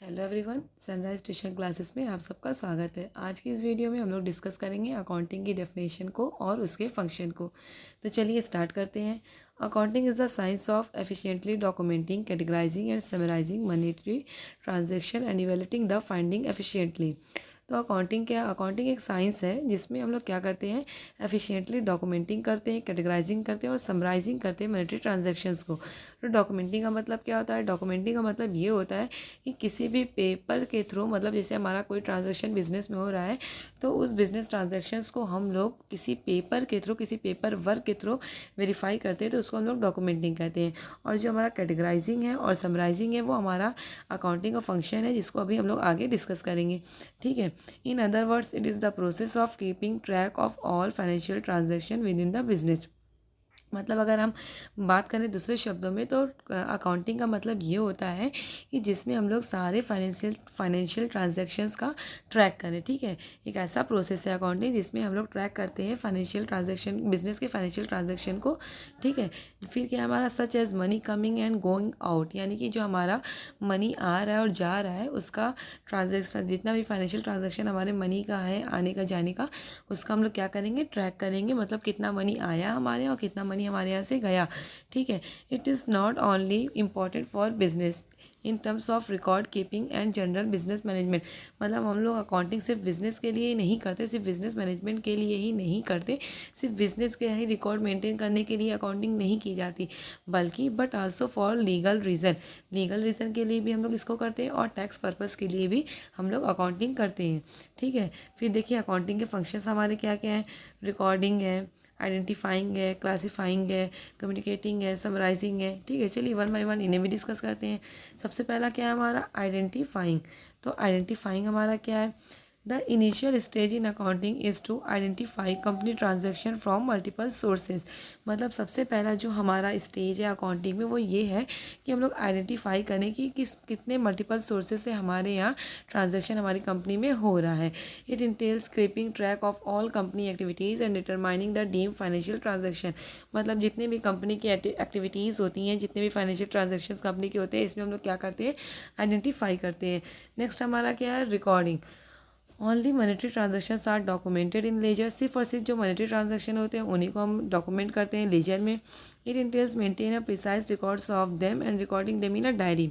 Hello everyone, sunrise tuition classes में आप सबका स्वागत है। आज की इस वीडियो में हम लोग डिस्कस करेंगे अकाउंटिंग की डेफिनेशन को और उसके फंक्शन को। तो चलिए स्टार्ट करते हैं। Accounting is the science of efficiently documenting, categorising and summarising monetary transaction and evaluating the finding efficiently. तो अकाउंटिंग क्या, अकाउंटिंग एक साइंस है जिसमें हम लोग क्या करते हैं, एफिशिएंटली डॉक्यूमेंटिंग करते हैं, कैटेगराइजिंग करते हैं और समराइजिंग करते हैं मॉनेटरी ट्रांजैक्शंस को। तो डॉक्यूमेंटिंग का मतलब क्या होता है? डॉक्यूमेंटिंग का मतलब ये होता है कि किसी भी पेपर के थ्रू, मतलब जैसे हमारा कोई ट्रांजैक्शन बिजनेस में हो रहा है तो उस बिजनेस ट्रांजैक्शंस को हम लोग किसी पेपर के थ्रू, किसी पेपर वर्क के थ्रू वेरीफाई करते हैं, तो उसको हम लोग डॉक्यूमेंटिंग कहते हैं। और जो हमारा कैटेगराइजिंग है और समराइजिंग है वो हमारा अकाउंटिंग का फंक्शन है, जिसको अभी हम लोग आगे डिस्कस करेंगे। ठीक है। In other words, it is the process of keeping track of all financial transaction with in the business. मतलब अगर हम बात करें दूसरे शब्दों में, तो अकाउंटिंग का मतलब ये होता है कि जिसमें हम लोग सारे फाइनेंशियल ट्रांजैक्शंस का ट्रैक करें। ठीक है। एक ऐसा प्रोसेस है अकाउंटिंग जिसमें हम लोग ट्रैक करते हैं फाइनेंशियल ट्रांजैक्शन, बिजनेस के फाइनेंशियल ट्रांजैक्शन को। ठीक है। फिर क्या हमारा such as money coming and going out, यानी कि जो हमारा मनी आ रहा है और जा रहा है उसका ट्रांजेक्शन, जितना भी फाइनेंशियल ट्रांजैक्शन हमारे मनी का है, आने का जाने का, उसका हम लोग क्या करेंगे, ट्रैक करेंगे। मतलब कितना मनी आया हमारे यहाँ और कितना मनी हमारे यहाँ से गया। ठीक है। It is not only important for business in terms of record keeping and general business management. मतलब हम लोग अकाउंटिंग सिर्फ बिजनेस के लिए ही नहीं करते, सिर्फ बिजनेस मैनेजमेंट के लिए ही नहीं करते, सिर्फ बिजनेस के ही रिकॉर्ड मेंटेन करने के लिए अकाउंटिंग नहीं की जाती, बल्कि but also for legal reason. Legal reason के लिए भी हम लोग इसको करते हैं और टैक्स पर्पज़ के लिए भी हम लोग अकाउंटिंग करते हैं। ठीक है। फिर देखिए अकाउंटिंग के फंक्शंस हमारे क्या क्या हैं। रिकॉर्डिंग है, आइडेंटिफाइंग है, क्लासिफाइंग है, कम्युनिकेटिंग है, समराइजिंग है। ठीक है। चलिए वन बाय वन इन्हें भी डिस्कस करते हैं। सबसे पहला क्या है हमारा, आइडेंटिफाइंग। तो आइडेंटिफाइंग हमारा क्या है, the initial stage in accounting is to identify company transaction from multiple sources. मतलब सबसे पहला जो हमारा स्टेज है अकाउंटिंग में वो ये है कि हम लोग आइडेंटिफाई करें कि कितने मल्टीपल सोर्सेज से हमारे यहाँ ट्रांजैक्शन हमारी कंपनी में हो रहा है। It entails keeping track of all company activities and determining the deem financial transaction. मतलब जितने भी कंपनी की एक्टिविटीज़ होती हैं, जितने भी फाइनेंशियल ट्रांजैक्शन कंपनी के होते हैं, इसमें हम लोग क्या करते हैं, आइडेंटिफाई करते हैं। नेक्स्ट हमारा क्या है, recording. Only monetary transactions are documented in ledger. सिर्फ और सिर्फ जो मॉनेटरी ट्रांजेक्शन होते हैं उन्हीं को हम डॉक्यूमेंट करते हैं लेजर में। It entails maintain a precise records of them and recording them in a diary.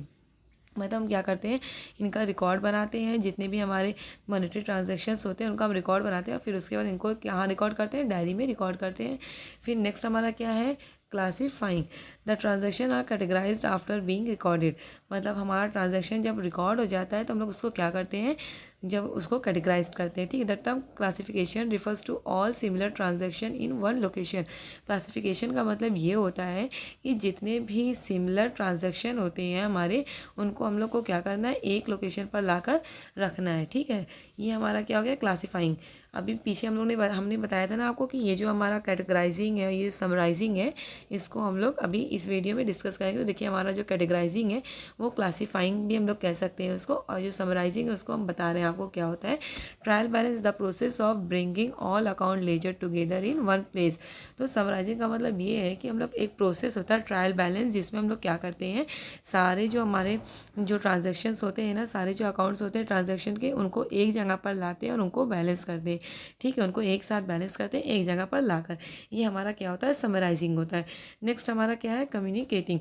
मतलब हम क्या करते हैं, इनका रिकॉर्ड बनाते हैं, जितने भी हमारे मॉनेटरी ट्रांजेक्शन्स होते हैं उनका हम रिकॉर्ड बनाते हैं और फिर उसके बाद इनको कहाँ रिकॉर्ड करते हैं, डायरी में रिकॉर्ड करते हैं। फिर नेक्स्ट हमारा क्या है, classifying. The transaction are categorised after being recorded. मतलब हमारा ट्रांजेक्शन जब रिकॉर्ड हो जाता है तो हम लोग उसको क्या करते हैं, जब उसको कैटेगराइज करते हैं। ठीक है। The term classification refers to all similar transaction in one location. Classification का मतलब ये होता है कि जितने भी सिमिलर ट्रांजेक्शन होते हैं हमारे, उनको हम लोग को क्या करना है, एक लोकेशन पर लाकर रखना है। ठीक है। ये हमारा क्या हो गया, क्लासीफाइंग। अभी पीछे हमने बताया था ना आपको कि ये जो हमारा कैटेगराइजिंग है, ये समराइजिंग है, इसको हम लोग अभी इस वीडियो में डिस्कस करेंगे। तो देखिए हमारा जो कैटेगराइजिंग है वो क्लासीफाइंग भी हम लोग कह सकते हैं उसको, और जो समराइजिंग है उसको हम बता रहे हैं आपको क्या होता है। Trial balance is the process of bringing all account laser together in one place. तो समराइजिंग का मतलब ये है कि हम लोग, एक प्रोसेस होता है ट्रायल बैलेंस, जिसमें हम लोग क्या करते हैं, सारे जो हमारे जो ट्रांजैक्शंस होते हैं ना, सारे जो अकाउंट्स होते हैं ट्रांजैक्शन के, उनको एक जगह पर लाते हैं और उनको बैलेंस करते हैं। ठीक है। उनको एक साथ बैलेंस करते हैं एक जगह पर लाकर। ये हमारा क्या होता है, समराइजिंग होता है। नेक्स्ट हमारा क्या है, communicating.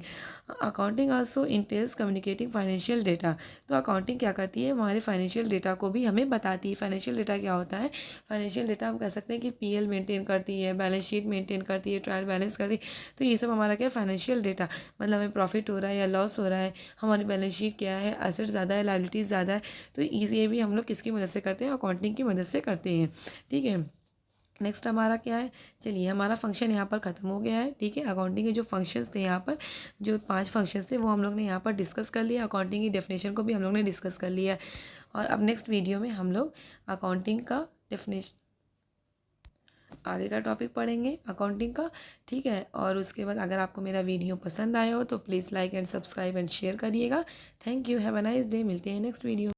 Accounting also entails communicating financial data. तो अकाउंटिंग क्या करती है, हमारे फाइनेंशियल डेटा को भी हमें बताती है। फाइनेंशियल डेटा क्या होता है, फाइनेंशियल डेटा हम कह सकते हैं कि पीएल मेंटेन करती है, बैलेंस शीट मेंटेन करती है, ट्रायल बैलेंस करती है। तो ये सब हमारा क्या है, फाइनेंशियल डेटा। मतलब हमें प्रॉफिट हो रहा है या लॉस हो रहा है, हमारी बैलेंस शीट क्या है, एसेट ज़्यादा है, लायबिलिटीज़ ज़्यादा है, तो ये भी हम लोग किसकी मदद से करते हैं, अकाउंटिंग की मदद से करते हैं। ठीक है। नेक्स्ट हमारा क्या है, चलिए हमारा फंक्शन यहाँ पर ख़त्म हो गया है। ठीक है। अकाउंटिंग के जो फंक्शंस थे यहाँ पर, जो 5 फंक्शंस थे वो हम लोग ने यहाँ पर डिस्कस कर लिया। अकाउंटिंग की डेफिनेशन को भी हम लोग ने डिस्कस कर लिया है। और अब नेक्स्ट वीडियो में हम लोग अकाउंटिंग का डेफिनेशन, आगे का टॉपिक पढ़ेंगे अकाउंटिंग का। ठीक है। और उसके बाद अगर आपको मेरा वीडियो पसंद आया हो तो please like and subscribe and share करिएगा। Thank you, have a nice day. मिलते हैं नेक्स्ट वीडियो।